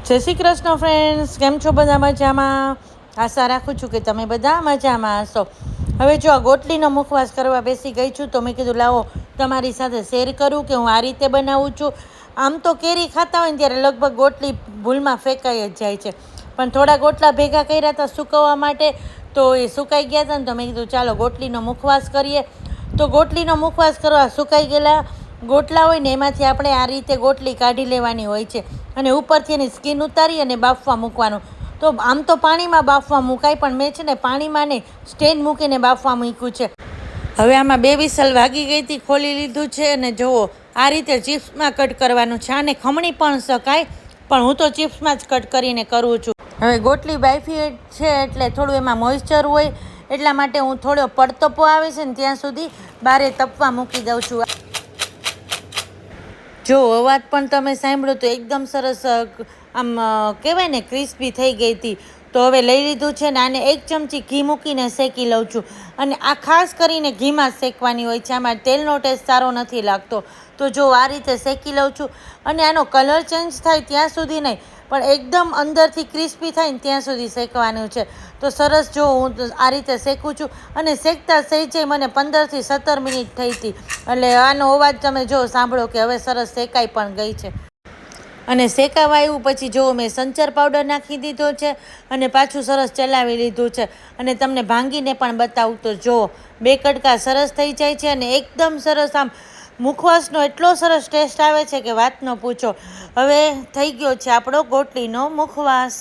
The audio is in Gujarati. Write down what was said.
જય શ્રી કૃષ્ણ ફ્રેન્ડ્સ, કેમ છો? બધા મજામાં? આશા રાખું છું કે તમે બધા મજામાં હશો. હવે જો આ ગોટલીનો મુખવાસ કરવા બેસી ગઈ છું, તો મેં કીધું લાવો તમારી સાથે શેર કરું કે હું આ રીતે બનાવું છું. આમ તો કેરી ખાતા હોય ને ત્યારે લગભગ ગોટલી ભૂલમાં ફેંકાઈ જ જાય છે, પણ થોડા ગોટલા ભેગા કર્યા હતા સુકવવા માટે, તો એ સુકાઈ ગયા હતા ને, તો મેં કીધું ચાલો ગોટલીનો મુખવાસ કરીએ. તો ગોટલીનો મુખવાસ કરવા સુકાઈ ગયેલા ગોટલા હોય ને એમાંથી આપણે આ રીતે ગોટલી કાઢી લેવાની હોય છે અને ઉપરથી એની સ્કીન ઉતારી અને બાફવા મૂકવાનું. તો આમ તો પાણીમાં બાફવા મુકાય, પણ મેં છે ને પાણીમાં નહીં, સ્ટેન્ડ મૂકીને બાફવા મૂક્યું છે. હવે આમાં 2 વિસલ વાગી ગઈ હતી, ખોલી લીધું છે અને જુઓ આ રીતે ચિપ્સમાં કટ કરવાનું છે. આને ખમણી પણ શકાય, પણ હું તો ચિપ્સમાં જ કટ કરીને કરું છું. હવે ગોટલી બાફી છે એટલે થોડું એમાં મોઇસ્ચર હોય, એટલા માટે હું થોડો પડતપો આવે છે ને ત્યાં સુધી બારે તપવા મૂકી દઉં છું. જો અવાજ પણ તમે સાંભળો તો એકદમ સરસ આમ કહેવાય ને ક્રિસ્પી થઈ ગઈ હતી. તો હવે લઈ લીધું છે ને આને 1 ચમચી ઘી મૂકીને શેકી લઉં છું. અને આ ખાસ કરીને ઘીમાં શેકવાની હોય છે, આમાં તેલનો ટેસ્ટ સારો નથી લાગતો. તો જો આ રીતે શેકી લઉં છું અને આનો કલર ચેન્જ થાય ત્યાં સુધી નહીં, પણ એકદમ અંદરથી ક્રિસ્પી થાય ને ત્યાં સુધી શેકવાનું છે. તો સરસ જો હું આ રીતે શેકું છું અને શેકતા સહેજે મને 15થી 17 મિનિટ થઈ હતી, એટલે આનો અવાજ તમે જો સાંભળો કે હવે સરસ શેકાઈ પણ ગઈ છે. અને શેકાવા આવ્યું પછી જો મેં સંચર પાવડર નાખી દીધો છે અને પાછું સરસ ચલાવી લીધું છે. અને તમને ભાંગીને પણ બતાવું તો જો 2 કટકા સરસ થઈ જાય છે અને એકદમ સરસ આમ મુખવાસનો એટલો સરસ ટેસ્ટ આવે છે કે વાત ન પૂછો. હવે થઈ ગયો છે આપણો ગોટલીનો મુખવાસ.